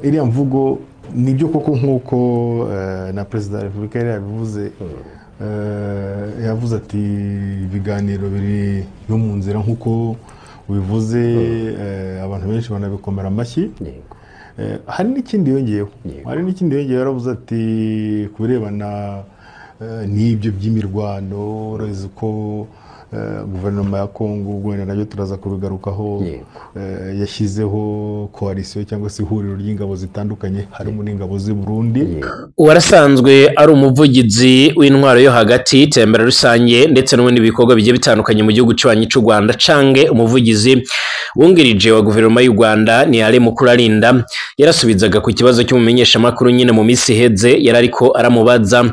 iriya mvugo nibyo koko nkuko na Perezida wa Repubulika yari yabivuze, yavuze ati ibiganiro biri no mu nzira nkuko ubivuze, abantu benshi banabikomera amashyi. Hari n'ikindi yongeyeho, yaravuze ati kubirebana n'ibyo by'imirwano, urazi ko guverinoma ya Kongo ubwo nabyo turaza kubigarukaho, yashyizeho koalisiyo cyangwa se ihuriro ry'ingabo zitandukanye harimo n'ingabo z'i Burundi. Warasanzwe ari umuvugizi w'intwaro yo hagati, itembera rusange ndetse n'ibindi bikorwa bigiye bitandukanye mu gihugu cy'ubanyi cy'u Rwanda, cange umuvugizi wungirije wa guverinoma y'u Rwanda ni Ale Mukurarinda yarasubizaga ku kibazo cy'umumenyesha makuru nyine mu minsi iheze, yarariko aramubaza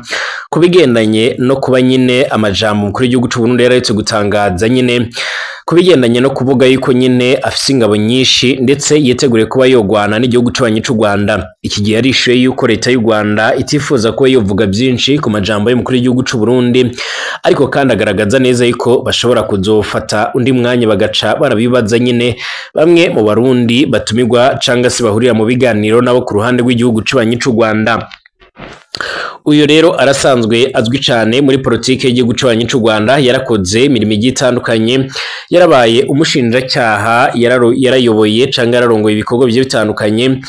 kubigendanye no kuba nyine amajambo mukuru w'igihugu cy'u Burundi yararetse gutangaza nyine kubigendanye no kuvuga yuko nyine afise ingabo nyinshi ndetse yiteguriye kuba yogwana n'igihugu cy'ubanyi cy'u Rwanda. Iki gihe yarishuye yuko leta y'u Rwanda itifuza ko yovuga byinshi ku majambo y'umukuru w'igihugu cy'u Burundi, ariko kandi agaragaza neza yuko bashobora kuzofata undi mwanya bagaca barabibaza nyine bamwe mu Barundi batumirwa canga se bahurira mu biganiro nabo ku ruhande rw'igihugu cy'ubanyi cy'u Rwanda. Uyu rero arasanzwe azwi cyane muri politike y'igihugu cy'ubanyi cy'u Rwanda, yarakoze imirimo igiye itandukanye, yarabaye umushinjacyaha, yarayoboye canga yararongoye ibikorwa bigiye bitandukanye,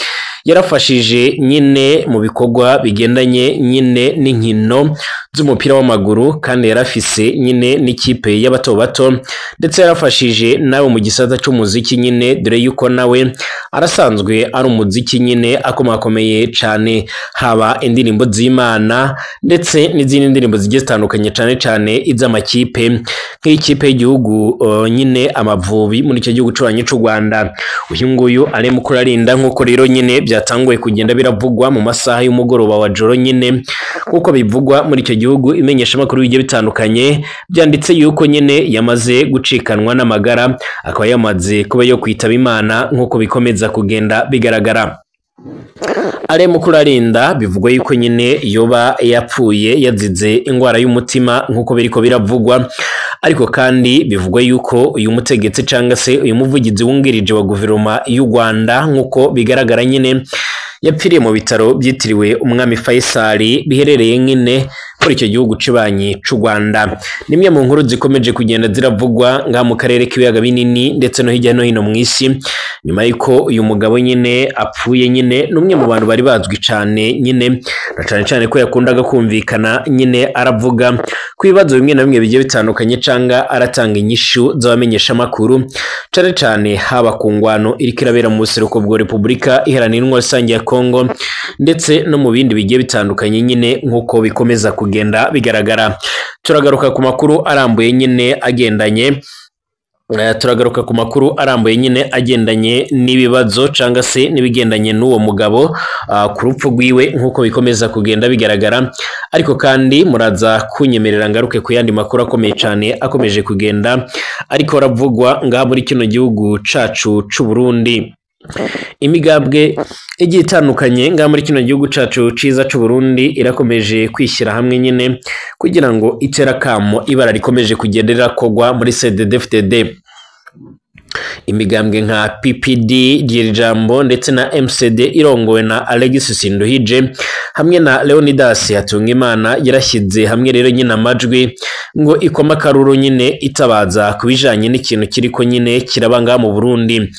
yarafashije nyine mu bikorwa bigendanye nyine n'inkino z'umupira w'amaguru, kandi yarafise nyine n'ikipe y'abato bato, ndetse yarafashije nawe mu gisata cy'umuziki nyine, dore yuko nawe arasanzwe ari umuziki nyine akomakomeye cyane, haba indirimbo z'Imana ndetse n'izindi ndirimbo zigiye zitandukanye cyane cyane iz'amakipe nk'ikipe y'igihugu nyine Amavubi muri icyo gihugu cy'ubanyi cy'u Rwanda. Uyu nguyu Ale Mukurarinda nkuko rero nyine byatanguye kugenda biravugwa mu masaha y'umugoroba wa joro nyine nkuko bivugwa muri icyo gihugu, imenyesha makuru bigiye bitandukanye byanditse yuko nyine yamaze gucikanwa n'amagara, akaba yamaze kuba yo kwitaba Imana nkuko bikomeza kugenda bigaragara. Ale Mukurarinda bivugwa yuko nyine yoba yapfuye yazize ingwara y'umutima nkuko biriko biravugwa, ariko kandi bivugwa yuko uyu mutegetsi canga se uyu muvugizi wungirije wa guverinoma y'u Rwanda nkuko bigaragara nyine yapfiriye mu bitaro byitiriwe umwami Faisal biherereye nyine muri icyo gihugu cy'ubanyi cy'u Rwanda. Nimwe mu nkuru zikomeje kugenda ziravugwa nga mu karere k'ibiyaga binini ndetse no hirya no hino mu isi, nyuma y'uko uyu mugabo nyine apfuye nyine n'umwe mu bantu bari bazwi cyane nyine, na cyane ko yakundaga kumvikana nyine aravuga ku bibazo bimwe na bimwe bigiye bitandukanye canga aratanga inyishu z'abamenyesha makuru, cyane haba ku ngwano iriko irabera mu buseruko bwa Repubulika Iharanira Intwaro Rusange ya Kongo ndetse no mu bindi bigiye bitandukanye nyine nkuko bikomeza kugenda bigaragara. Turagaruka ku makuru arambuye nyine agendanye n'ibibazo canga se nibigendanye n'uwo mugabo ku rupfu rwiwe nkuko bikomeza kugenda bigaragara, ariko kandi muraza kunyemerera ngaruke ku yandi makuru akomeye cyane akomeje kugenda ariko ravugwa ngaha muri kino gihugu cacu c'u Burundi. Imigambwe igiye itandukanye ngaha muri kino gihugu cacu ciza c'u Burundi irakomeje kwishyira hamwe nyine kugira ngo iterakamo ibara rikomeje kugendera kogwa muri CNDD-FDD. Imigambwe nka PPD Girijambo ndetse na MCD irongowe na Alexis Sinduhije hamwe na Leonidas Hatungimana yarashyize hamwe rero nyine amajwi ngo ikoma karuru nyine itabaza kubijanye n'ikintu kiriko nyine kirabanga mu Burundi.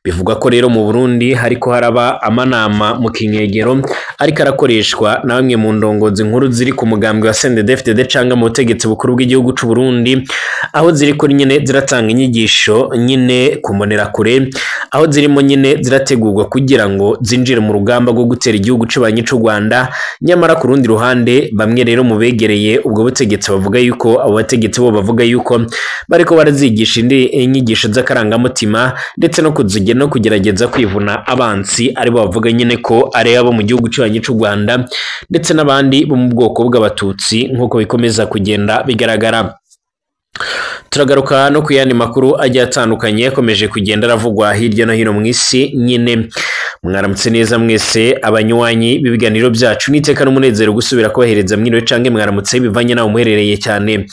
Bivuga ko rero mu Burundi hariko haraba amanama mu kinyegero ariko arakoreshwa na bamwe mu ndongozi nkuru ziri ku mugambwe wa CNDD-FDD canga mu butegetsi bukuru bw'igihugu cy'u Burundi, aho ziriko nyine ziratanga inyigisho nyine kumonera kure, aho zirimo nyine zirategurwa kugira ngo zinjire mu rugamba rwo gutera igihugu cy'ubanyi cy'u Rwanda. Nyamara ku rundi ruhande bamwe rero mu begereye ubwo butegetsi bavuga yuko abo bategetsi bo bavuga yuko bariko barazigisha inyigisho z'akarangamutima ndetse no kuzigira no kugerageza kwivuna abansi aribo bavuga nyine ko ari abo mu gihugu cy'ubanyi cy'u Rwanda ndetse n'abandi bo mu bwoko bw'abatutsi nkuko bikomeza kugenda bigaragara. Turagaruka no ku yandi makuru agiye atandukanye yakomeje kugenda aravugwa hirya no hino mu isi nyine. Mwaramutse neza mwese abanywanyi b'ibiganiro byacu, niteka n'umunezero gusubira kubahereza mwiriwe canke mwaramutse bivanye naho muherereye cyane.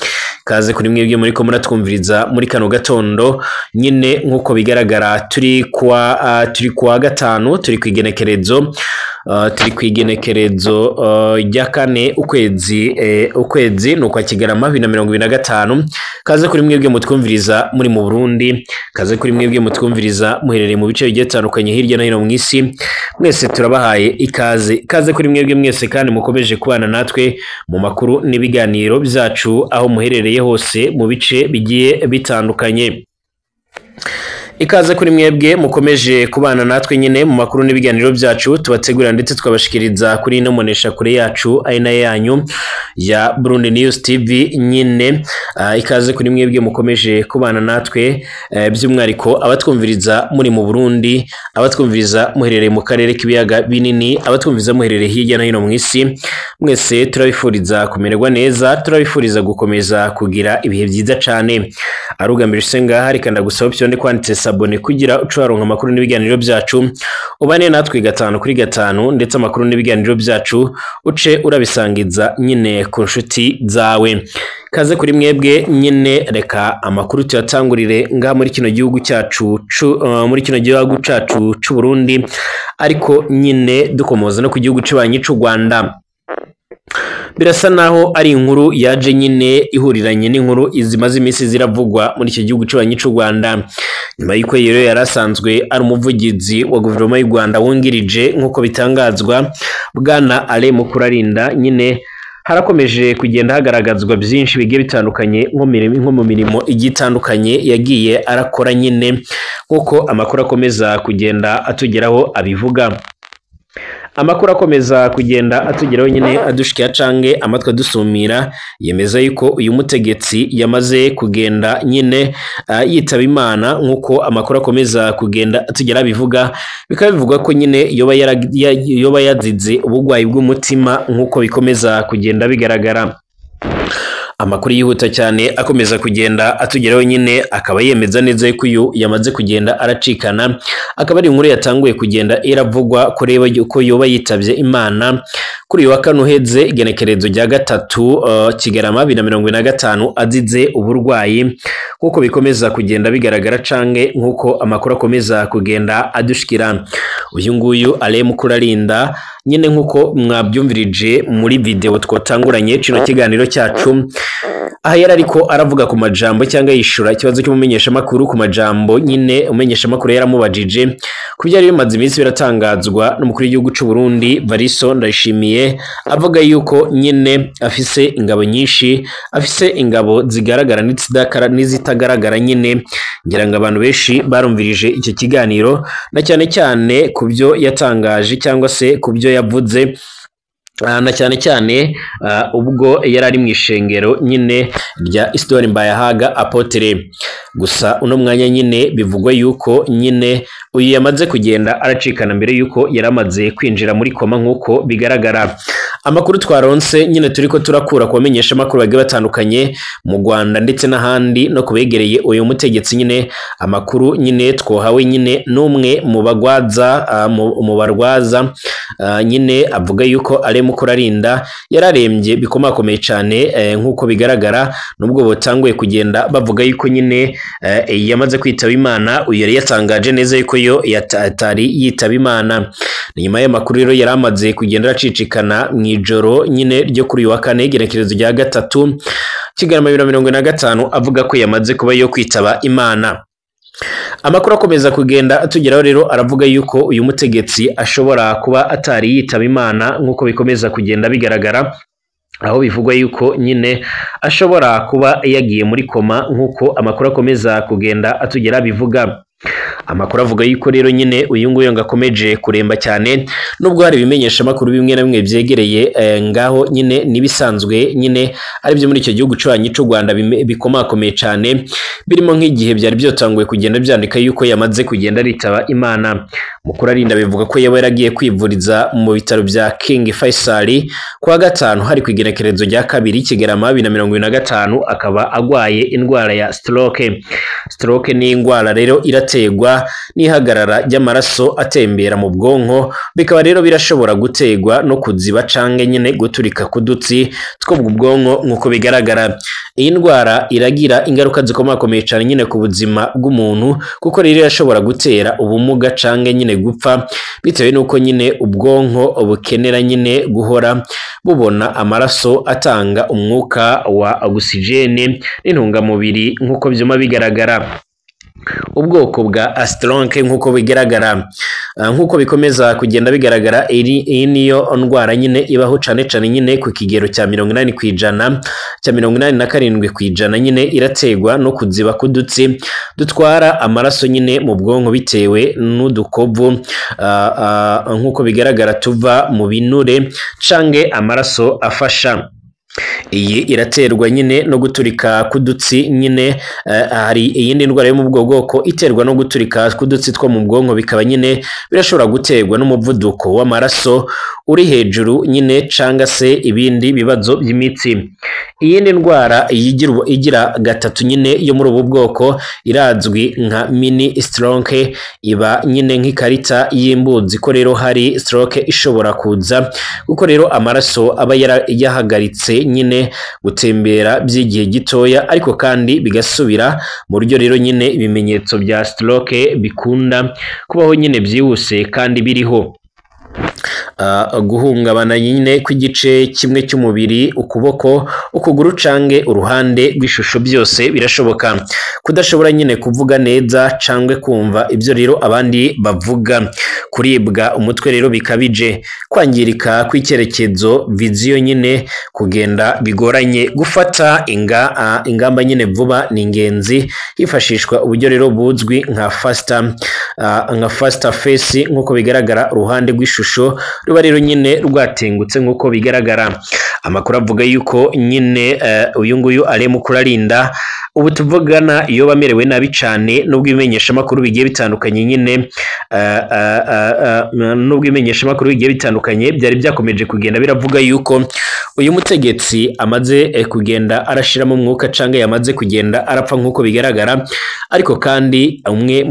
kaze kuri mwebwe muri ko muratwumviriza muri kano gatondo nyine nkuko bigaragara turi kwa gatanu turi kwigenekerezo rya kane ukwezi no kwa Kigarama 2025 kaze kuri mwebwe mutwumviriza muri mu Burundi kaze kuri mwebwe mutwumviriza muherereye mu bice bigiye bitandukanye hirya no hino mu isi mwese turabahaye ikaze kuri mwebwe mwese kandi mukomeje kubana natwe mu makuru n'ibiganiro byacu aho muherereye hose mu bice bigiye bitandukanye. Ikaze kuri mwebwe mukomeje kubana natwe nyine mu makuru n'ibiganiro byacu tubategurira ndetse twabashikiriza kuri ino monesha kure yacu aina yanyu ya Burundi News TV nyine. Ikaze kuri mwebwe mukomeje kubana natwe by'umwariko abatwumviriza muri mu Burundi, abatwumviriza muherereye mu karere k'ibiyaga binini, abatwumviriza muherereye hirya no hino mu isi, mwese turabifuriza kumererwa neza, turabifuriza gukomeza kugira ibihe byiza cyane. Arugambira senga hari kanda gusaba option kwanditse sabone kugira ucaronka amakuru n'ibiganiro byacu ubane natwe 5 kuri 5 ndetse amakuru n'ibiganiro byacu uce urabisangiza nyine ku nshuti zawe. Kaze kuri mwebwe nyine reka amakuru tuyatangurire nga muri kino gihugu cyacu c'u Burundi ariko nyine dukomoza no ku gihugu cy'abanyi c'u Rwanda. Birasa naho ari inkuru yaje nyine ihuriranye n'inkuru izimaze iminsi ziravugwa muri icyo gihugu cy'abanyi c'u Rwanda nyuma y'uko rero yarasanzwe ari umuvugizi wa guverinoma y'u Rwanda wungirije nk'uko bitangazwa bwana Ale Mukurarinda nyine harakomeje kugenda hagaragazwa byinshi bigiye bitandukanye nko mu mirimo igitandukanye yagiye arakora nyine nk'uko amakuru akomeza kugenda atugeraho abivuga. Amakuru akomeza kugenda atugeraho nyine adushikira cange amatwa adusumira yemeza yuko uyu mutegetsi yamaze kugenda nyine yitaba Imana nk'uko amakuru akomeza kugenda atugera bivuga, bikaba bivuga ko nyine yoba yazize ubugwayi bw'umutima nk'uko bikomeza kugenda bigaragara. Amakuru yihuta cyane akomeza kugenda atugeraho nyine akaba yemeza neza yuko uyu yamaze kugenda aracikana, akaba ari inkuru yatanguye kugenda iravugwa kureba yuko yoba yitavye Imana kuri wa kane uheze igenekerezo rya gatatu Kigarama 2025 azize uburwayi nkuko bikomeza kugenda bigaragara cange nkuko amakuru akomeza kugenda adushikira. Uyu nguyu Ale Mukurarinda nyine nkuko mwabyumvirije muri video twatanguranye cino kiganiro cyacu aha yari ariko aravuga ku majambo cyangwa yishura ikibazo cy'umumenyesha makuru ku majambo nyine umenyesha makuru yaramubajije ku byari bimaze iminsi biratangazwa n'umukuru w'igihugu cy'u Burundi Variso Ndayishimiye avuga yuko nyine afise ingabo nyinshi, afise ingabo zigaragara n'izitagaragara nyine. Ngira ngo abantu benshi barumvirije icyo kiganiro na cyane ku byo yatangaje cyangwa se ku byo yavuze na cyane ubwo yari ari mu ishengero nyine rya Isidore Mbayahaga Apotre. Gusa uno mwanya nyine bivugwa yuko nyine uyu yamaze kugenda aracikana mbere yuko yaramaze kwinjira muri koma nk'uko bigaragara. Amakuru twaronse nyine turiko turakura kubamenyesha makuru bagiye batandukanye mu Rwanda ndetse n'ahandi no kubegereye uyu mutegetsi nyine amakuru nyine twohawe nyine n'umwe mu barwaza nyine avuga yuko Ale Mukurarinda yararembye bikomakomeye cyane nk'uko bigaragara, nubwo botanguye kugenda bavuga yuko nyine yamaze kwitaba Imana. Uyu yari yatangaje neza yuko yo yatari yitaba Imana. Nyuma y'amakuru rero yaramaze kugenda acicikana mwijoro nyine ryo kuri wa kane igenekerezo rya gatatu Kigarama 2025 avuga ko yamaze kuba yo kwitaba Imana. Amakuru akomeza kugenda atugeraho rero aravuga yuko uyu mutegetsi ashobora kuba atari yitaba Imana nk'uko bikomeza kugenda bigaragara, aho bivugwa yuko nyine ashobora kuba yagiye muri koma nk'uko amakuru akomeza kugenda atugera bivuga. Amakuru avuga yuko rero nyine uyu nguyu ngakomeje kuremba cyane, nubwo hari bimenyesha makuru bimwe na bimwe byegereye ngaho nyine nibisanzwe nyine ari byo muri icyo gihugu cy'abanyi c'u Rwanda bikomakomeye cyane, birimo nk'igihe byari byotanguye kugenda byandika yuko yamaze kugenda ritaba Imana. Mukurarinda bivuga ko yaba yaragiye kwivuriza mu bitaro bya King Faisal kwa gatanu hari kwigerekerezo rya kabiri Kigarama 2025 akaba agwaye indwara ya stroke. Stroke ni indwara rero irategwa iterwa n'ihagarara ry'amaraso atembera mu bwonko, bikaba rero birashobora gutegwa no kuziba canke nyine guturika kudutsi two mu bwonko nk'uko bigaragara. Iyi ndwara iragira ingaruka zikomakomeye cyane nyine ku buzima bw'umuntu, kuko rero irashobora gutera ubumuga canke nyine gupfa bitewe nuko nyine ubwonko bukenera nyine guhora bubona amaraso atanga umwuka wa oxygene n'intungamubiri nk'uko byuma bigaragara. Ubwoko bwa astronke nk'uko bigaragara, nk'uko bikomeza kugenda bigaragara, iyi niyo ndwara nyine ibaho cane cane nyine ku kigero cya 80% cya 87% nyine irategwa no kuziba kudutsi dutwara amaraso nyine mu bwonko bitewe n'udukovu nk'uko bigaragara tuva mu binure canke amaraso afasha. Iyi iraterwa nyine no guturika kudutsi nyine. Hari iyindi ndwara yo mu bwoko iterwa no guturika kudutsi two mu bwonko, bikaba nyine birashobora guterwa n'umuvuduko w'amaraso uri hejuru nyine canga se ibindi bibazo by'imitsi. Iyindi ndwara igira gatatu nyine yo muri ubu bwoko irazwi nka mini stroke, iba nyine nk'ikarita y'imbuzi ko rero hari stroke ishobora kuza kuko rero amaraso aba yahagaritse nyine gutembera by'igihe gitoya, ariko kandi bigasubira mu buryo rero nyine ibimenyetso bya stroke bikunda kubaho nyine byihuse kandi biriho. Guhungabana nyine kw'igice kimwe cy'umubiri, ukuboko, ukuguru cange uruhande rw'ishusho byose birashoboka. Kudashobora nyine kuvuga neza cangwe kumva ibyo rero abandi bavuga. Kuribwa umutwe rero bikabije. Kwangirika kw'icyerekezo viziyo nyine, kugenda bigoranye. Gufata ingamba nyine vuba ni ingenzi, hifashishwa uburyo rero buzwi nka faster face nk'uko bigaragara. Uruhande rw'ishusho ruba rero nyine rwatengutse nk'uko bigaragara. Amakuru avuga yuko nyine uyu nguyu arimo kurarinda ubu tuvugana iyo bamerewe nabi cyane, nubwo ibimenyesha makuru bigiye bitandukanye nyine byari byakomeje kugenda biravuga yuko uyu mutegetsi amaze kugenda arashiramo umwuka canga yamaze kugenda arapfa nk'uko bigaragara, ariko kandi umwe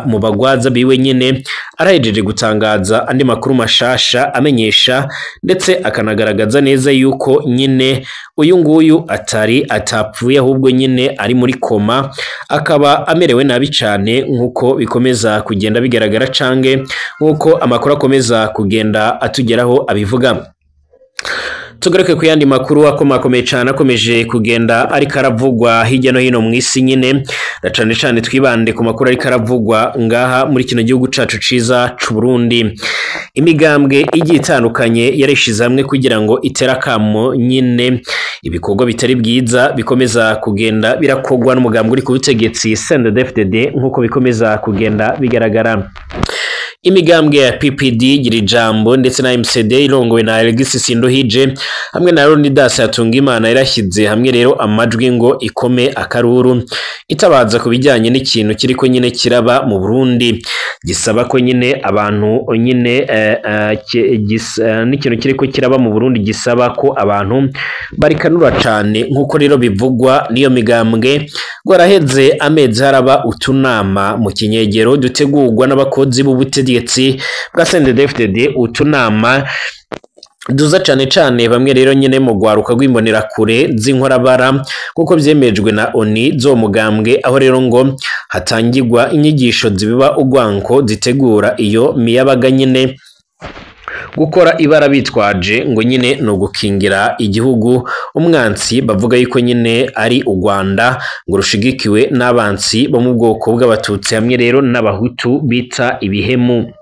mu bagwaza biwe nyine arahejeje gutangaza andi makuru mashasha amenyesha ndetse akanagaragaza neza yuko nyine uyu nguyu atapfuye ahubwo nyine ari muri koma, akaba amerewe nabi cyane nk'uko bikomeza kugenda bigaragara cange nk'uko amakuru akomeza kugenda atugeraho abivuga. Tugaruke ku yandi makuru akomakomeye cyane akomeje kugenda ariko aravugwa hirya no hino mu isi nyine, cyane cyane twibande ku makuru ariko aravugwa ngaha muri kino gihugu cacu ciza c'u Burundi. Imigambwe igiye itandukanye yareshize hamwe kugira ngo itera kamo nyine ibikorwa bitari bwiza bikomeza kugenda birakogwa n'umugambwe uri ku butegetsi CNDD-FDD nk'uko bikomeza kugenda bigaragara. Imigambwe ya PPD gira ijambo ndetse na MCD irongowe na Alexis Sindohije hamwe na Leonidas Hatungimana irashyize hamwe rero amajwi ngo ikome akaruru itabaza ku bijyanye n'ikintu kiriko nyine kiraba mu Burundi, gisaba ko nyine abantu nyine n'ikintu kiriko kiraba mu Burundi gisaba ko abantu barikanura cyane nk'uko rero bivugwa n'iyo migambwe. Gwaraheze amezi haraba utunama mu kinyegero dutegurwa n'abakozi b'ubutegetsi bwa CNDD-FDD, utunama duza cyane cyane bamwe rero nyine mu gwaruka rw'imbonera kure z'inkorabara kuko byemejwe na ONI zo mugambwe, aho rero ngo hatangirwa inyigisho zibiba ugwanko zitegura iyo miyabaga nyine gukora ibara bitwaje ngo nyine no gukingira igihugu umwansi bavuga yuko nyine ari u Rwanda ngo rushigikiwe n'abansi bo mu bwoko bw'abatutsi hamwe rero n'abahutu bita ibihemu.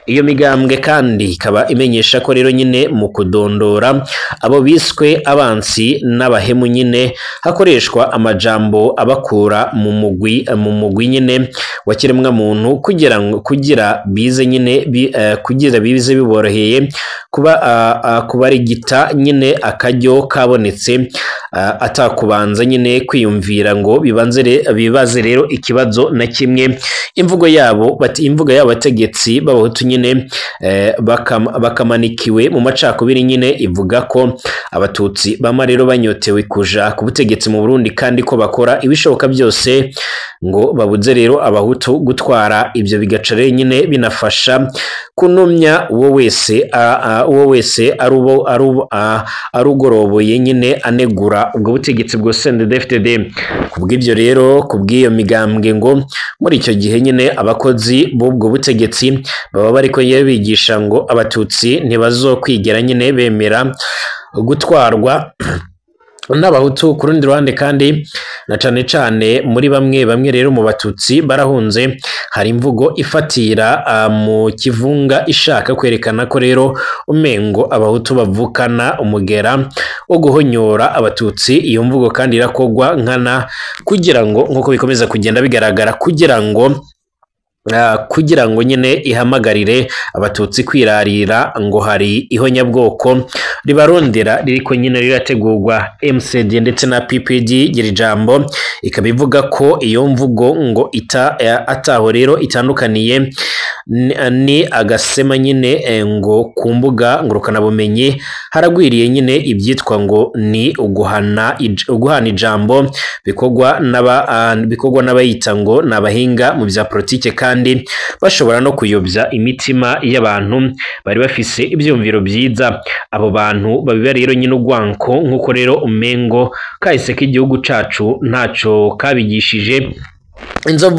Iyo migambwe kandi ikaba imenyesha ko rero nyine mu kudondora abo biswe abansi n'abahemu nyine hakoreshwa amajambo abakura mu mugwi nyine wa kiremwa muntu kugira bize nyine kugira bize biboroheye kubarigita nyine akajyo kabonetse atakubanza nyine kwiyumvira ngo bibaze rero ikibazo na kimwe. Imvugo yabo bategetsi b'abahutu nyine bakamanikiwe mu macakubiri nyine ivuga ko abatutsi bama rero banyotewe kuja ku butegetsi mu Burundi kandi ko bakora ibishoboka byose ngo babuze rero abahutu gutwara ibyo bigaca rero nyine binafasha kunumya uwo wese arugoroboye nyine anegura ubwo butegetsi bwa CNDD-FDD. Kubw'ibyo rero kubw'iyo migambwe ngo muri icyo gihe nyine abakozi b'ubwo butegetsi baba bariko bigisha ngo abatutsi ntibazokwigera nyine bemera gutwarwa n'abahutu. Ku rundi ruhande kandi na cane muri bamwe rero mu batutsi barahunze, hari imvugo ifatira mu kivunga ishaka kwerekana ko rero umengo abahutu bavukana umugera wo guhonyora abatutsi. Iyo mvugo kandi irakogwa nkana kugira ngo nkuko bikomeza kugenda bigaragara kugira ngo nyine ihamagarire abatutsi kwirarira ngo hari ihonyabwoko ribarondera ririko nyine rirategurwa. MCD ndetse na PPD gira ijambo ikaba ivuga ko iyo mvugo ngo ataho rero itandukaniye ni agasema nyine ngo ku mbuga ngurukanabumenyi haragwiriye nyine ibyitwa ngo ni uguhana ijambo bikorwa n'abayita ngo ni abahinga mu bya politike kandi bashobora no kuyobya imitima y'abantu bari bafise ibyumviro byiza. Abo bantu babiba rero nyine ugwanko nk'uko rero umengo kahise k'igihugu cacu ntaco kabigishije.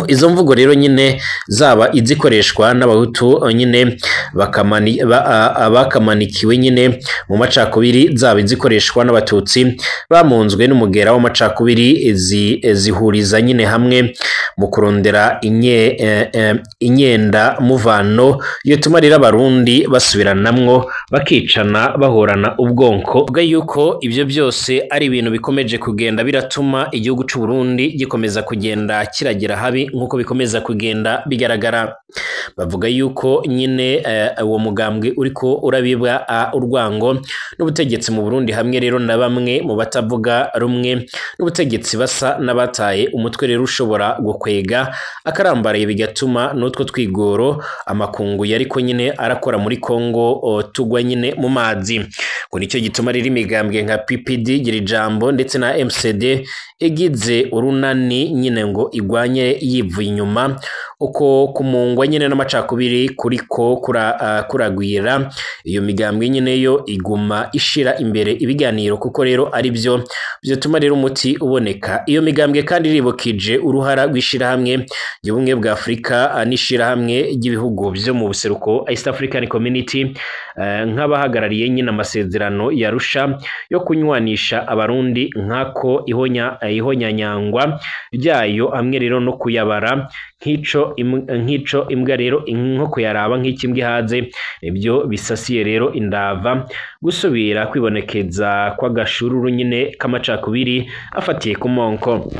Izo mvugo rero nyine zaba izikoreshwa n'abahutu nyine bakamanikiwe nyine mu macakubiri, zaba izikoreshwa n'abatutsi bamunzwe n'umugera w'amacakubiri zihuriza nyine hamwe mu kurondera inyenda muvano yotuma rero abarundi basubiranamwo bakicana bahorana ubwonko bwa yuko ibyo byose ari ibintu bikomeje kugenda biratuma igihugu cy'u Burundi gikomeza kugenda kiragira habi nk'uko bikomeza kugenda bigaragara. Bavuga yuko nyine uwo mugambwe uriko urabibwa urwango n'ubutegetsi mu Burundi, hamwe rero na bamwe mu batavuga rumwe n'ubutegetsi basa n'abataye umutwe rero ushobora gukwega akarambaraye, bigatuma n'utwo twigoro amakungu yariko nyine arakora muri Kongo tugwa nyine mu mazi. Ngo nicyo gituma rero imigambwe nka PPD gira ijambo ndetse na MCD igize urunani nyine ngo igwanye yivuye inyuma uko kumungwa nyine n'amacakubiri kuriko kuragwira. Iyo migambwe nyine yo iguma ishira imbere ibiganiro kuko rero ari byo byotuma rero umuti uboneka. Iyo migambwe kandi iribukije uruhara rw'ishira hamwe y'ubumwe bwa Afrika n'ishira hamwe ry'ibihugu byo mu buseruko East African Community nk'abahagarariye nyine amasezerano yarusha yo kunywanisha abarundi nkako ihonyanyangwa ryayo hamwe rero no kuyabara nk'ico imbwa rero nko kuyaraba nk'ikimbwa haze. Ibyo bisasiye rero indava gusubira kwibonekeza kw'agashururu nyine k'amacakubiri afatiye ku monko.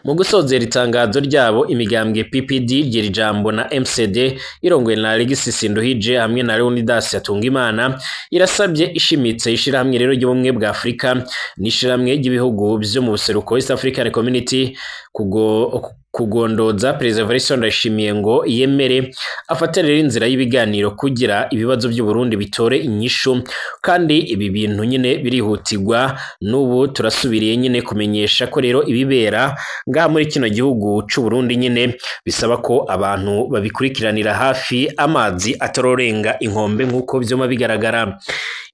Mu gusozera itangazo ryabo imigambwe PPD gira ijambo na MCD irongoye na Alexis Sinduhije hamwe na Leonidas Hatungimana irasabye ishimitse ishirahamwe rero ry'ubumwe bwa Afrika n'ishirahamwe ry'ibihugu byo mu buseruko East African Community kugondoza Perezida Evariste Ndayishimiye ngo yemere afatirira inzira y'ibiganiro kugira ibibazo by'u Burundi bitore inyishu. Kandi ibi bintu nyine birihutirwa, n'ubu turasubiriye nyine kumenyesha ko rero ibibera ngaha muri kino gihugu cy'u Burundi nyine bisaba ko abantu babikurikiranira hafi, amazi atarorenga inkombe nk'uko byoma bigaragara.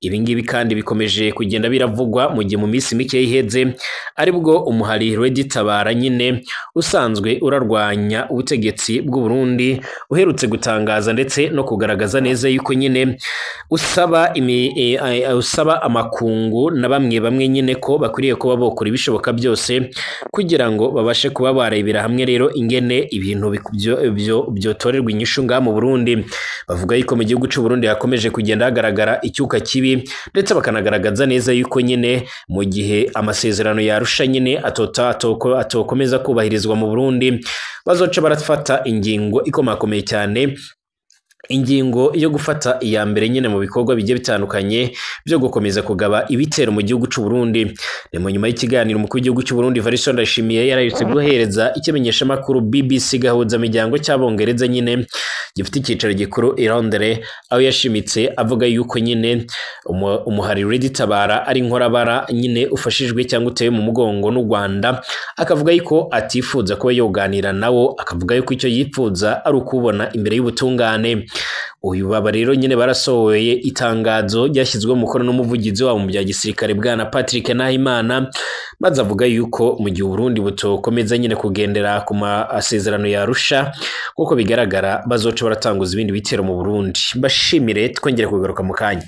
Ibi ngibi kandi bikomeje kugenda biravugwa mu gihe mu minsi mike iheze aribwo umuhari Reditabara nyine usanzwe urarwanya ubutegetsi bw'u Burundi uherutse gutangaza ndetse no kugaragaza neza yuko nyine usaba amakungu na bamwe nyine ko bakwiriye kuba bokora ibishoboka byose kugira ngo babashe kuba barebera hamwe rero ingene ibintu byotorerwa inyishu ngaha mu Burundi. Bavuga yuko mu gihugu cy'u Burundi hakomeje kugenda hagaragara icyuka kibi, ndetse bakanagaragaza neza yuko nyine mu gihe amasezerano yarusha nyine atokomeza kubahirizwa mu Burundi bazoca barafata ingingo ikomakomeye cyane ingingo yo gufata iya mbere nyine mu bikorwa bigiye bitandukanye byo gukomeza kugaba ibitero mu gihugu cy'u Burundi. Ni mu nyuma y'ikiganiro umukuru w'igihugu cy'u Burundi Evariste Ndayishimiye yarayutse guhereza ikimenyesha makuru BBC gahuza miryango cy'abongereza nyine gifite icyicaro gikuru i Londres, aho yashimitse avuga yuko nyine umuhari Red Tabara ari inkorabara nyine ufashijwe cyangwa utewe mu mugongo n'u Rwanda, akavuga yuko atifuza kuba yoganira nawo, akavuga yuko icyo yifuza ari ukubona imbere y'ubutungane. Uyu baba rero nyine barasohoye itangazo ryashyizwe mu mukono n'umuvugizi wabo mu bya gisirikare bwana Patrick Nahimana, maze avuga yuko mu gihe Burundi butokomeza nyine kugendera ku masezerano ya Arusha kuko bigaragara bazoca baratanguza ibindi bitero mu Burundi. Bashimire, twongere kugaruka mu kanya.